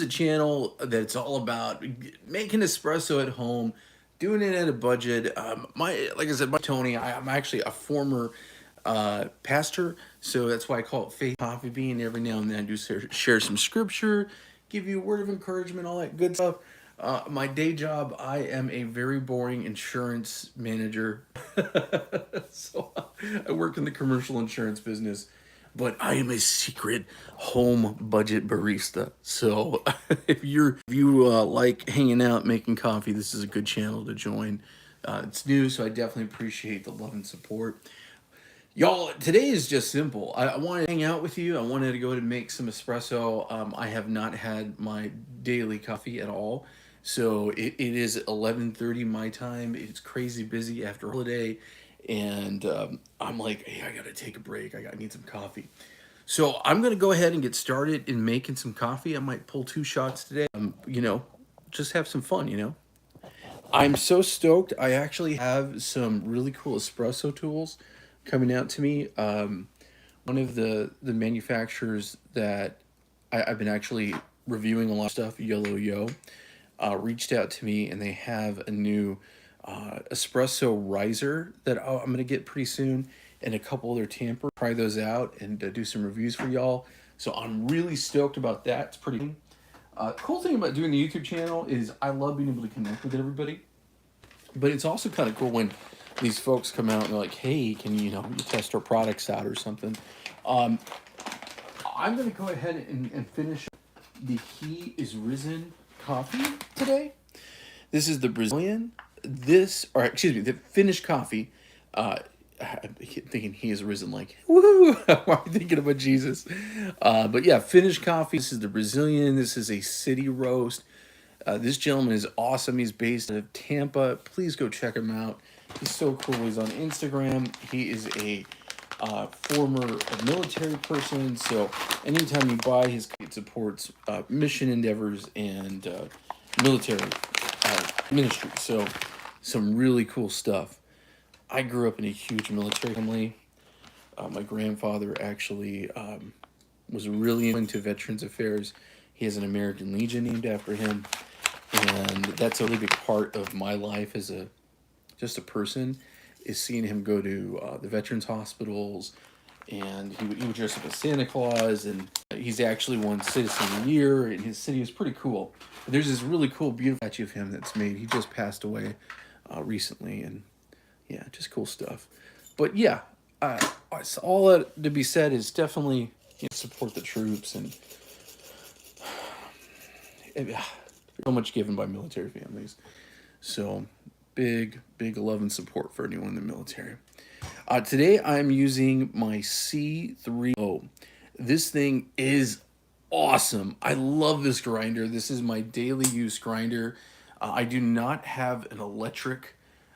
is a channel that's all about making espresso at home, doing it at a budget. Like I said, my Tony, I'm actually a former pastor, so that's why I call it Faith Coffee Bean. Every now and then I do share some scripture, give you a word of encouragement, all that good stuff. My day job, I am a very boring insurance manager. So I work in the commercial insurance business, but I am a secret home budget barista. So if you like hanging out, making coffee, this is a good channel to join. It's new, so I definitely appreciate the love and support. Y'all, today is just simple. I wanted to hang out with you. I wanted to go and make some espresso. I have not had my daily coffee at all. So it is 11:30 my time. It's crazy busy after a holiday. And I'm like, hey, I got to take a break. I need some coffee. So I'm going to go ahead and get started in making some coffee. I might pull 2 shots today. Just have some fun. I'm so stoked. I actually have some really cool espresso tools coming out to me. One of the manufacturers that I've been actually reviewing a lot of stuff, Yellow Yo, reached out to me, and they have a new espresso riser that I'm going to get pretty soon, and a couple other tampers. Try those out and do some reviews for y'all. So I'm really stoked about that. It's pretty cool thing about doing the YouTube channel is I love being able to connect with everybody. But it's also kind of cool when these folks come out and they're like, hey, can you test our products out or something. I'm going to go ahead and finish the He is Risen coffee today. This is the Brazilian. The Finnish coffee. I'm thinking He is Risen, like, woo! I'm thinking about Jesus. But yeah, Finnish coffee. This is the Brazilian. This is a city roast. This gentleman is awesome. He's based out of Tampa. Please go check him out. He's so cool. He's on Instagram. He is a former military person. So anytime you buy his, it supports mission endeavors and military ministry. So some really cool stuff. I grew up in a huge military family. My grandfather actually was really into Veterans Affairs. He has an American Legion named after him. And that's a really big part of my life as just a person, is seeing him go to the veterans hospitals, and he would dress up as Santa Claus, and he's actually won Citizen of the Year in his city. It's pretty cool. But there's this really cool, beautiful statue of him that's made. He just passed away recently, and yeah, just cool stuff. But yeah, all that to be said is definitely support the troops, and so much given by military families. So big love and support for anyone in the military. Today I'm using my C3O. This thing is awesome. I love this grinder. This is my daily use grinder. I do not have an electric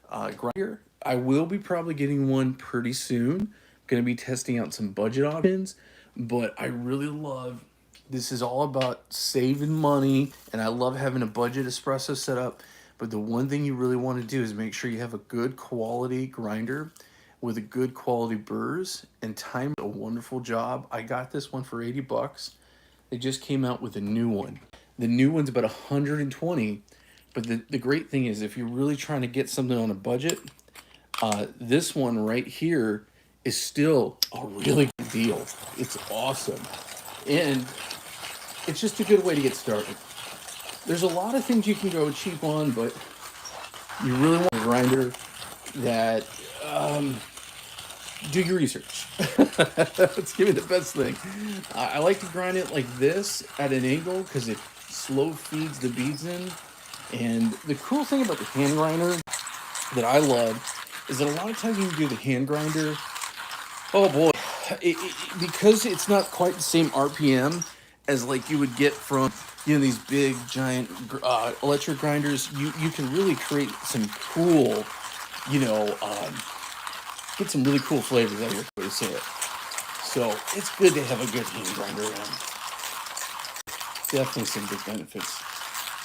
grinder. I will be probably getting one pretty soon. Going to be testing out some budget options, but I really love. This is all about saving money, and I love having a budget espresso setup. But the one thing you really want to do is make sure you have a good quality grinder with a good quality burrs, and time a wonderful job. I got this one for $80. They just came out with a new one. The new one's about 120. But the great thing is, if you're really trying to get something on a budget, this one right here is still a really good deal. It's awesome. And it's just a good way to get started. There's a lot of things you can go cheap on, but you really want a grinder that do your research. Let's give you the best thing. I like to grind it like this at an angle because it slow feeds the beads in. And the cool thing about the hand grinder that I love is that a lot of times when you do the hand grinder, oh boy, because it's not quite the same RPM as like you would get from these big giant electric grinders, you can really create some cool, get some really cool flavors out of your way to say it. So it's good to have a good hand grinder around. Definitely some good benefits.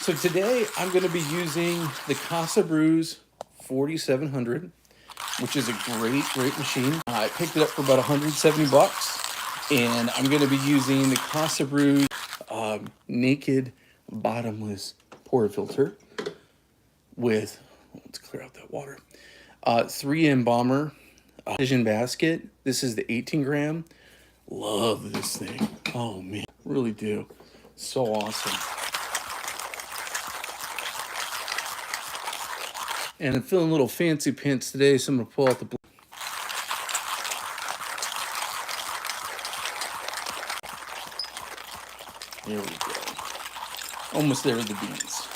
So today I'm going to be using the Casabrews 4700, which is a great machine. I picked it up for about $170, and I'm going to be using the Casabrews Naked bottomless portafilter with, let's clear out that water, 3M bomber, precision basket. This is the 18 gram. Love this thing. Oh man, really do. So awesome. And I'm feeling a little fancy pants today, so I'm gonna pull out the blue. There we go. Almost there with the beans.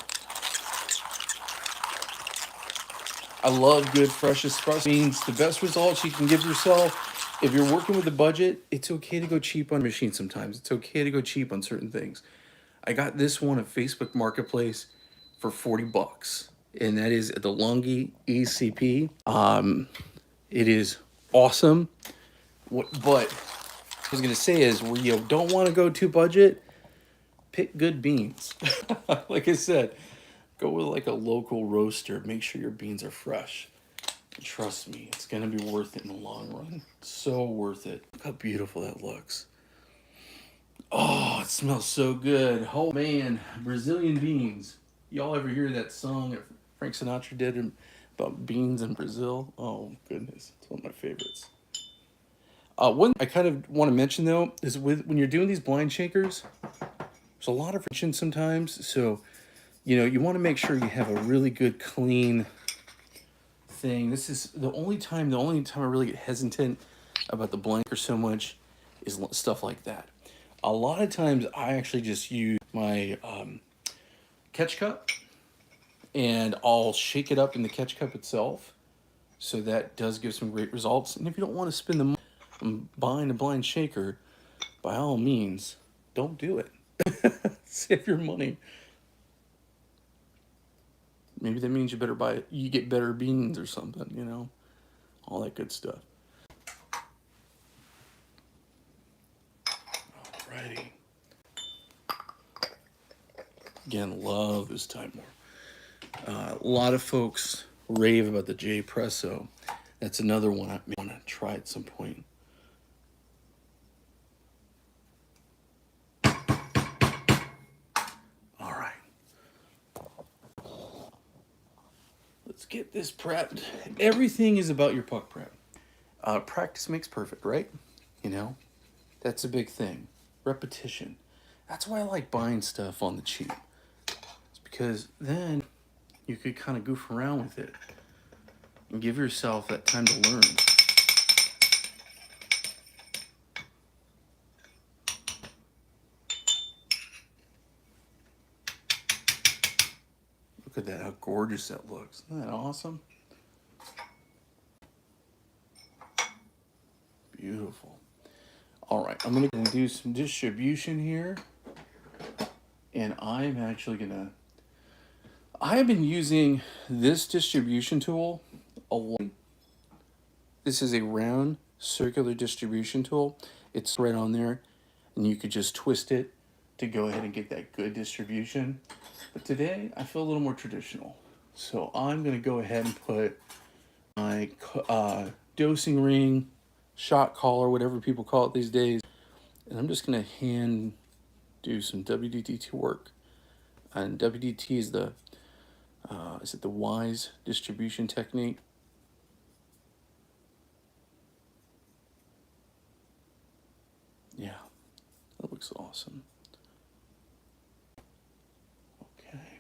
I love good fresh espresso beans. The best results you can give yourself. If you're working with a budget, it's okay to go cheap on machines sometimes. It's okay to go cheap on certain things. I got this one at Facebook Marketplace for 40 bucks. And that is the Longi ECP. It is awesome. But I was gonna say is where you don't want to go too budget, pick good beans. Like I said, go with like a local roaster. Make sure your beans are fresh. And trust me, it's gonna be worth it in the long run. So worth it. Look how beautiful that looks. Oh, it smells so good. Oh man, Brazilian beans. Y'all ever hear that song that Frank Sinatra did about beans in Brazil? Oh goodness, it's one of my favorites. One I kind of want to mention though is when you're doing these blind shakers, there's a lot of friction sometimes. So, you know, you want to make sure you have a really good clean thing. This is the only time I really get hesitant about the blanker so much is stuff like that. A lot of times I actually just use my catch cup and I'll shake it up in the catch cup itself. So that does give some great results. And if you don't want to spend the money on buying a blind shaker, by all means, don't do it. Save your money. Maybe that means you get better beans or something, you know, all that good stuff. Alrighty. Again, love this timer. A lot of folks rave about the J-Presso. That's another one I want to try at some point. All right. Let's get this prepped. Everything is about your puck prep. Practice makes perfect, right? You know, that's a big thing. Repetition. That's why I like buying stuff on the cheap. It's because then you could kind of goof around with it and give yourself that time to learn. Look at that, how gorgeous that looks. Isn't that awesome? Beautiful. All right, I'm gonna do some distribution here. And I'm actually gonna, I have been using this distribution tool a lot. This is a round circular distribution tool. It's right on there and you could just twist it to go ahead and get that good distribution. But today I feel a little more traditional. So I'm gonna go ahead and put my dosing ring, shot collar, whatever people call it these days. And I'm just gonna hand do some WDT work. And WDT is is it the wise distribution technique? Yeah, that looks awesome. Okay,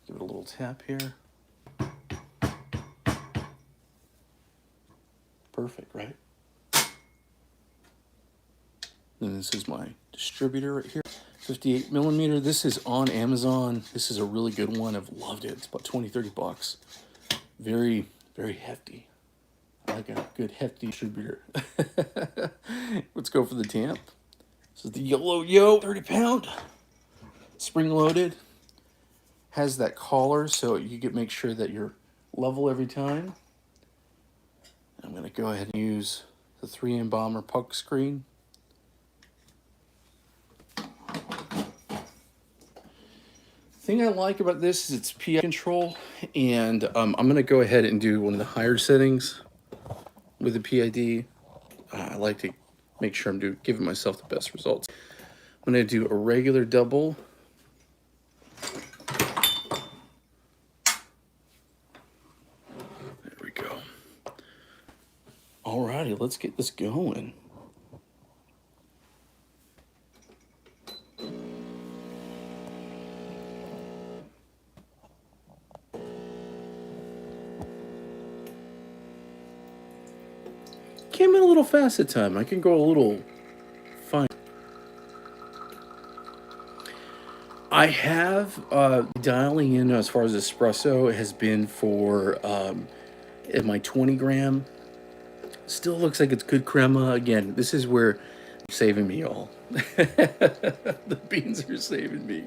give it a little tap here. Perfect, right? And this is my distributor right here, 58 millimeter. This is on Amazon. This is a really good one. I've loved it. It's about 20, 30 bucks. Very, very hefty. I like a good hefty distributor. Let's go for the tamp. This is the YOLO 30 pound. Spring loaded. Has that collar so you can make sure that you're level every time. I'm going to go ahead and use the 3M Bomber puck screen. Thing I like about this is it's PI control, and I'm going to go ahead and do one of the higher settings with the PID. I like to make sure I'm giving myself the best results. I'm going to do a regular double Alrighty, let's get this going. Came in a little fast at time. I can go a little fine. I have dialing in as far as espresso has been for at my 20 gram. Still looks like it's good crema. Again, this is where you're saving me, y'all. The beans are saving me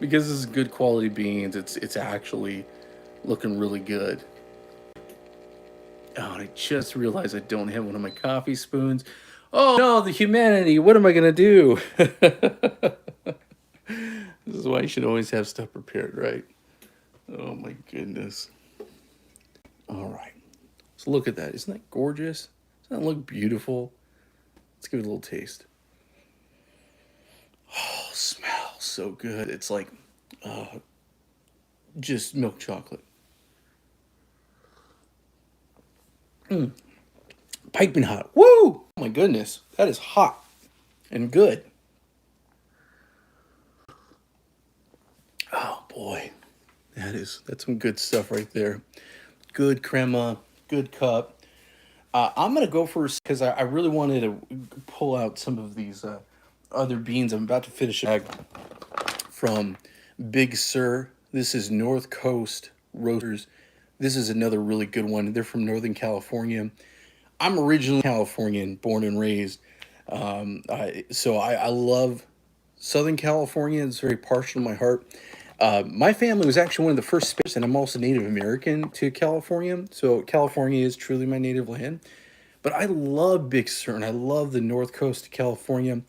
because this is good quality beans. It's actually looking really good. Oh, and I just realized I don't have one of my coffee spoons. Oh no, the humanity! What am I gonna do? This is why you should always have stuff prepared, right? Oh my goodness. All right. So look at that. Isn't that gorgeous? Doesn't that look beautiful? Let's give it a little taste. Oh, smells so good. It's like just milk chocolate. Piping hot. Woo! Oh my goodness. That is hot and good. Oh boy. That's some good stuff right there. Good crema, good cup. I'm gonna go first because I really wanted to pull out some of these other beans. I'm about to finish a bag from Big Sur. This is North Coast Roasters. This is another really good one. They're from Northern California. I'm originally Californian, born and raised. So I love Southern California. It's very partial to my heart. My family was actually one of the first spares, and I'm also Native American to California. So California is truly my native land. But I love Big Sur, and I love the North Coast of California.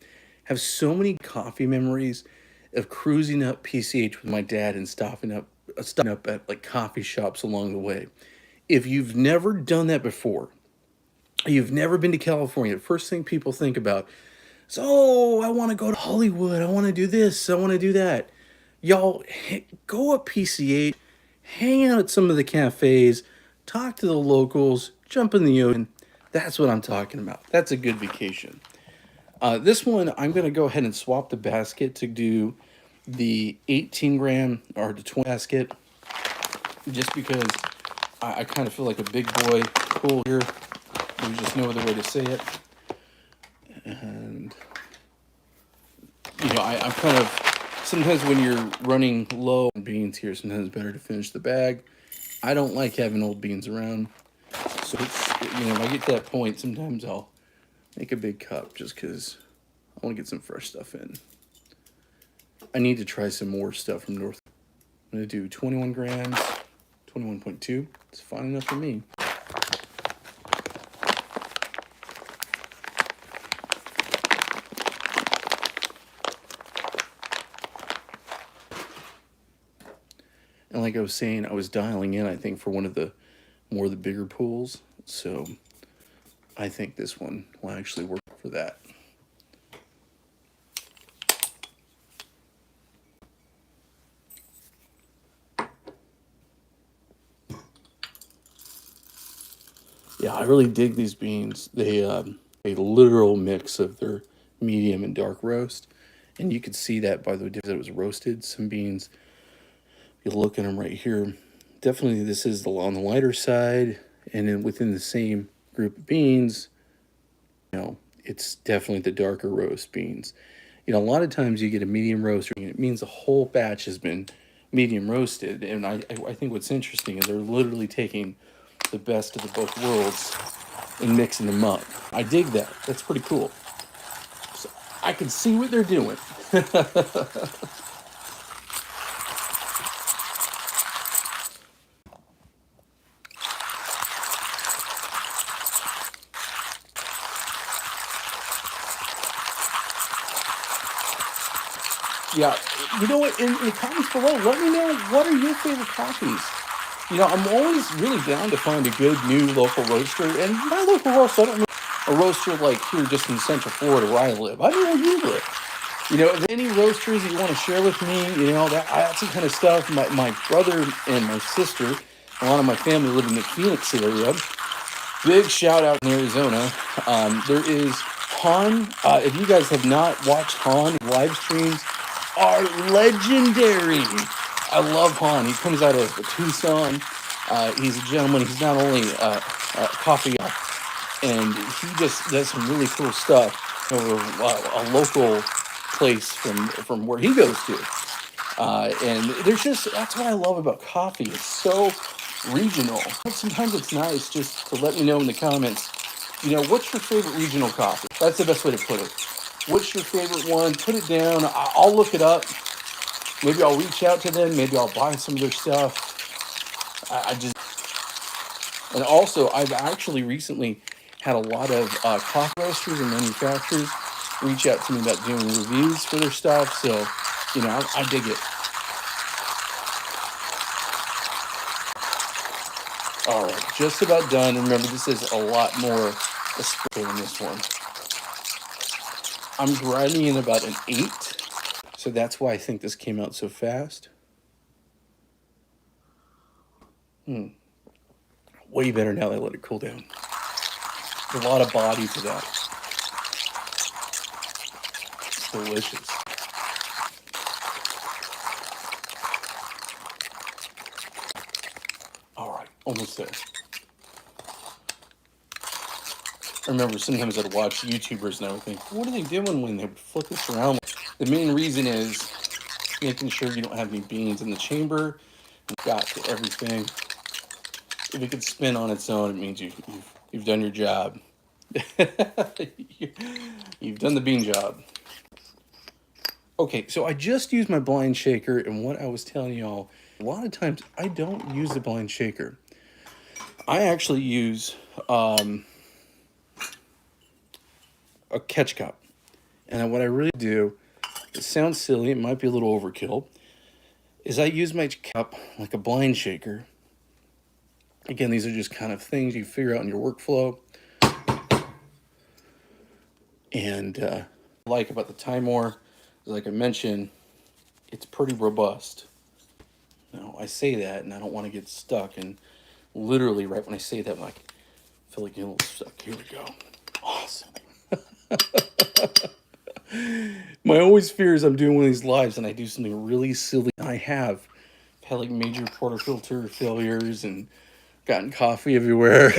Have so many coffee memories of cruising up PCH with my dad and stopping up at like coffee shops along the way. If you've never done that before, you've never been to California, the first thing people think about is, oh, I want to go to Hollywood. I want to do this. I want to do that. Y'all, go up PCH, hang out at some of the cafes, talk to the locals, jump in the ocean. That's what I'm talking about. That's a good vacation. This one, I'm going to go ahead and swap the basket to do the 18 gram or the 20 basket, just because I kind of feel like a big boy pool here. There's just no other way to say it. And, I'm kind of, sometimes when you're running low on beans here, sometimes it's better to finish the bag. I don't like having old beans around. So, if I get to that point, sometimes I'll make a big cup just because I want to get some fresh stuff in. I need to try some more stuff from North. I'm going to do 21 grams, 21.2. It's fine enough for me. And like I was saying, I was dialing in, I think, for one of the bigger pools. So I think this one will actually work for that. Yeah, I really dig these beans. They a literal mix of their medium and dark roast. And you could see that by the way that it was roasted. Some beans, you look at them right here, definitely this is on the lighter side. And then within the same group of beans, it's definitely the darker roast beans. A lot of times you get a medium roast, it means the whole batch has been medium roasted. And I think what's interesting is they're literally taking the best of the both worlds and mixing them up. I dig that. That's pretty cool. So I can see what they're doing. Yeah, you know what? In the comments below, let me know, what are your favorite coffees? I'm always really down to find a good new local roaster. And by local roaster, I don't mean a roaster like here just in Central Florida where I live. I mean where you live. If any roasters you want to share with me, that's the kind of stuff. My brother and my sister, a lot of my family live in the Phoenix area. Big shout out in Arizona. There is Han. If you guys have not watched Han, live streams are legendary. I love Han. He comes out of Tucson. He's a gentleman. He's not only a coffee, and he just does some really cool stuff over a local place from where he goes to. And there's just, that's what I love about coffee. It's so regional. Sometimes it's nice just to let me know in the comments, you know, what's your favorite regional coffee? That's the best way to put it. What's your favorite one? Put it down. I'll look it up. Maybe I'll reach out to them. Maybe I'll buy some of their stuff. I just, and also I've actually recently had a lot of coffee roasters and manufacturers reach out to me about doing reviews for their stuff. So, you know, I dig it. All right, just about done. Remember, this is a lot more espresso in this one. I'm grinding in about an 8, so that's why I think this came out so fast. Way better now that I let it cool down. There's a lot of body to that. It's delicious. All right, almost there. I remember sometimes I'd watch YouTubers and I would think, what are they doing when they flip this around? The main reason is making sure you don't have any beans in the chamber. You've got everything. If it could spin on its own, it means you've done your job. You've done the bean job. Okay, so I just used my blind shaker, and what I was telling y'all, a lot of times I don't use the blind shaker. I actually use a catch cup. And what I really do, it sounds silly, it might be a little overkill, is I use my cup like a blind shaker. Again, these are just kind of things you figure out in your workflow. And what I like about the Timor, like I mentioned, it's pretty robust. Now, I say that, and I don't want to get stuck. And literally, right when I say that, I'm like, I feel like getting a little stuck. Here we go. Awesome. My always fear is I'm doing one of these lives and I do something really silly. I have had like major portafilter failures and gotten coffee everywhere.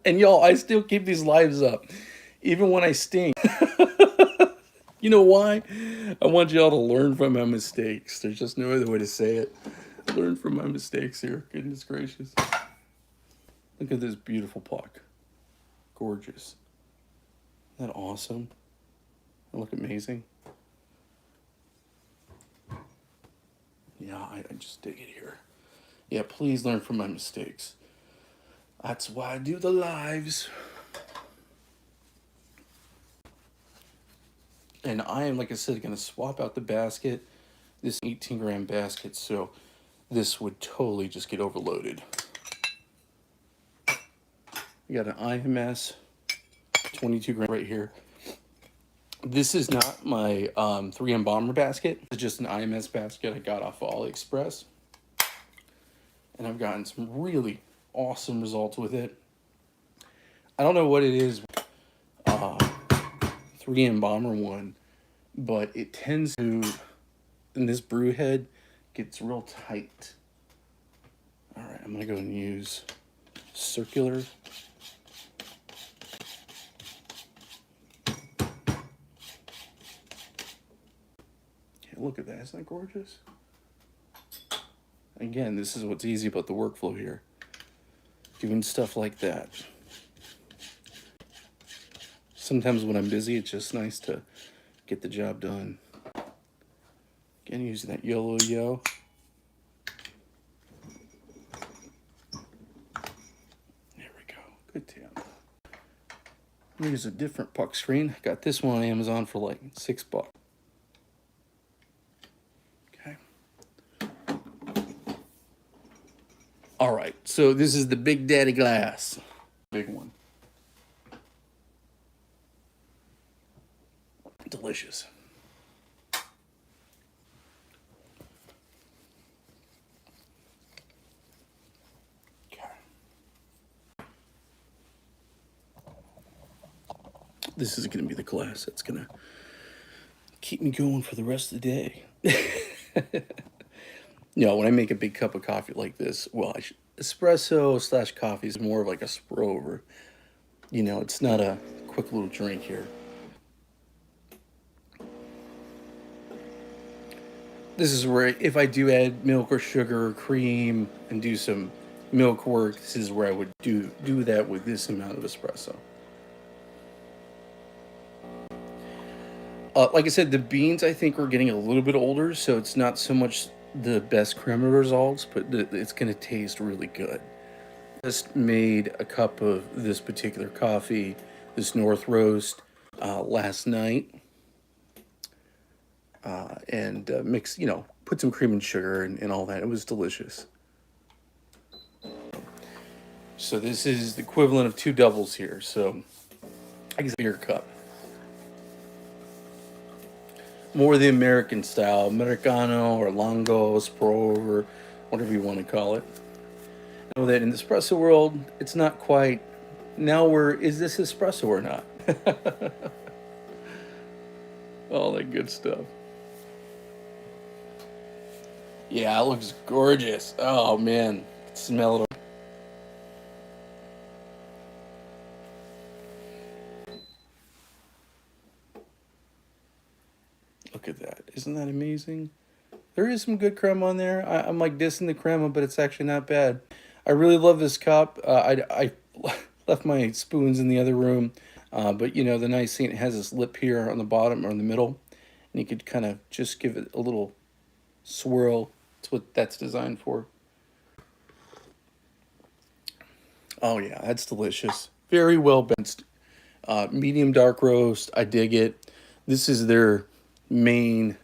And y'all, I still keep these lives up, even when I stink. You know why? I want y'all to learn from my mistakes. There's just no other way to say it. Learn from my mistakes here. Goodness gracious. Look at this beautiful puck. Gorgeous. Isn't that awesome? They look amazing. Yeah, I just dig it here. Yeah, please learn from my mistakes. That's why I do the lives. And I am, like I said, going to swap out the basket. This 18-gram basket, so this would totally just get overloaded. We got an IMS 22 gram right here. This is not my 3M bomber basket. It's just an IMS basket I got off of AliExpress. And I've gotten some really awesome results with it. I don't know what it is, 3M bomber one, but it tends to, in this brew head, gets real tight. All right, I'm gonna go and use circular. Look at that, isn't that gorgeous? Again, this is what's easy about the workflow here. Doing stuff like that. Sometimes when I'm busy, it's just nice to get the job done. Again, using that yellow yo. There we go, good tap. Here's a different puck screen. Got this one on Amazon for like $6. All right, so this is the Big Daddy glass. Big one. Delicious. Okay. This is going to be the glass that's going to keep me going for the rest of the day. When I make a big cup of coffee like this, well, espresso slash coffee is more of like a spur over. It's not a quick little drink here. This is where if I do add milk or sugar or cream and do some milk work, this is where I would do that with this amount of espresso. Like I said, the beans I think are getting a little bit older, so it's not so much the best crema results, but it's going to taste really good. Just made a cup of this particular coffee, this North Roast, last night, and mixed, put some cream and sugar and all that. It was delicious. So this is the equivalent of 2 doubles here. So I guess a bigger cup. More the American style, Americano or Longo, Spro over, whatever you want to call it. I know that in the espresso world, it's not quite, now is this espresso or not? All that good stuff. Yeah, it looks gorgeous. Oh man, smell it. Look at that. Isn't that amazing? There is some good crema on there. I'm like dissing the crema, but it's actually not bad. I really love this cup. I left my spoons in the other room. But the nice thing, it has this lip here on the bottom or in the middle. And you could kind of just give it a little swirl. That's what that's designed for. Oh yeah, that's delicious. Very well balanced. Medium dark roast. I dig it. This is their main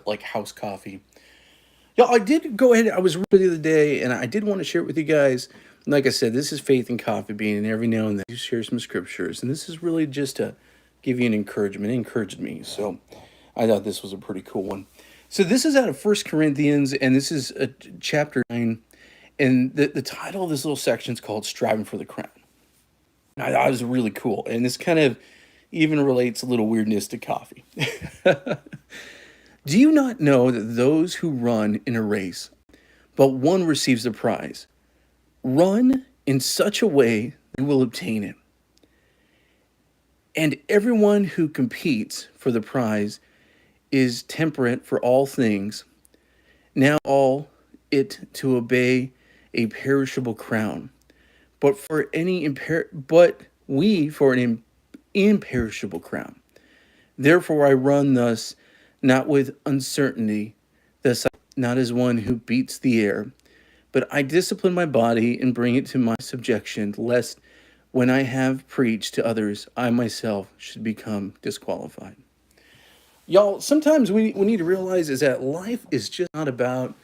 like house coffee. Yeah, I did go ahead. I was reading the other day, and I did want to share it with you guys. Like I said, this is Faith and Coffee Bean, and every now and then you share some scriptures, and this is really just to give you an encouragement. It encouraged me, so I thought this was a pretty cool one. So this is out of 1 Corinthians, and this is chapter 9, and the title of this little section is called "Striving for the Crown." I thought it was really cool, and this kind of even relates a little weirdness to coffee. Do you not know that those who run in a race, but one receives the prize, run in such a way they will obtain it? And everyone who competes for the prize is temperate for all things, now all it to obey a perishable crown, but we for an imperishable crown. Therefore I run thus, not with uncertainty, thus not as one who beats the air, but I discipline my body and bring it to my subjection, lest when I have preached to others, I myself should become disqualified. Y'all, sometimes we need to realize is that life is just not about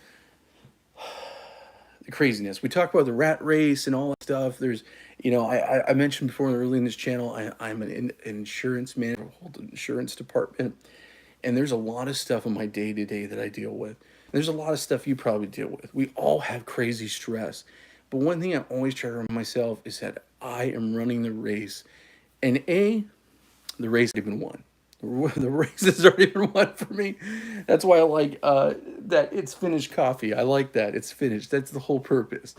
the craziness. We talk about the rat race and all that stuff. There's, I mentioned before early in this channel, I'm an insurance manager, hold an insurance department. And there's a lot of stuff in my day-to-day that I deal with. There's a lot of stuff you probably deal with. We all have crazy stress. But one thing I always try to remind myself is that I am running the race. And the race has been won. The race has already been won for me. That's why I like that it's finished coffee. I like that. It's finished. That's the whole purpose.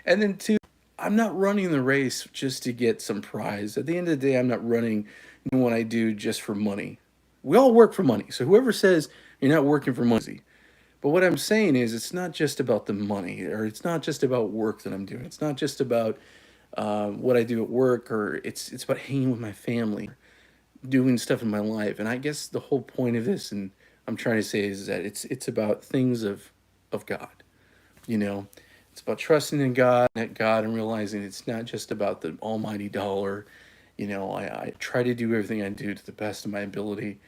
And then 2, I'm not running the race just to get some prize. At the end of the day, I'm not running what I do just for money. We all work for money. So whoever says you're not working for money. But what I'm saying is it's not just about the money, or it's not just about work that I'm doing. It's not just about what I do at work, or it's about hanging with my family, doing stuff in my life. And I guess the whole point of this, and I'm trying to say, is that it's about things of God. It's about trusting in God and realizing it's not just about the almighty dollar. I try to do everything I do to the best of my ability.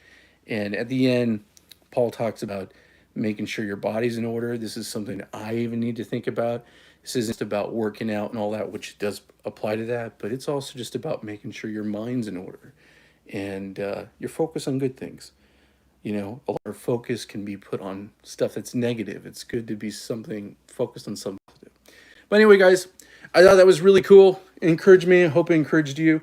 And at the end, Paul talks about making sure your body's in order. This is something I even need to think about. This isn't about working out and all that, which does apply to that, but it's also just about making sure your mind's in order and your focus on good things. A lot of focus can be put on stuff that's negative. It's good to be focused on something positive. But anyway, guys, I thought that was really cool. It encouraged me. I hope it encouraged you.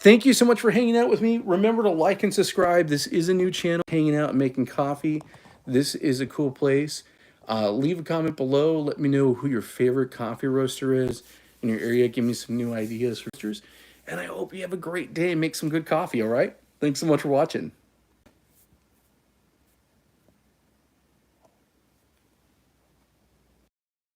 Thank you so much for hanging out with me. Remember to like and subscribe. This is a new channel, hanging out and making coffee. This is a cool place. Leave a comment below. Let me know who your favorite coffee roaster is in your area. Give me some new ideas for roasters. And I hope you have a great day and make some good coffee, all right? Thanks so much for watching.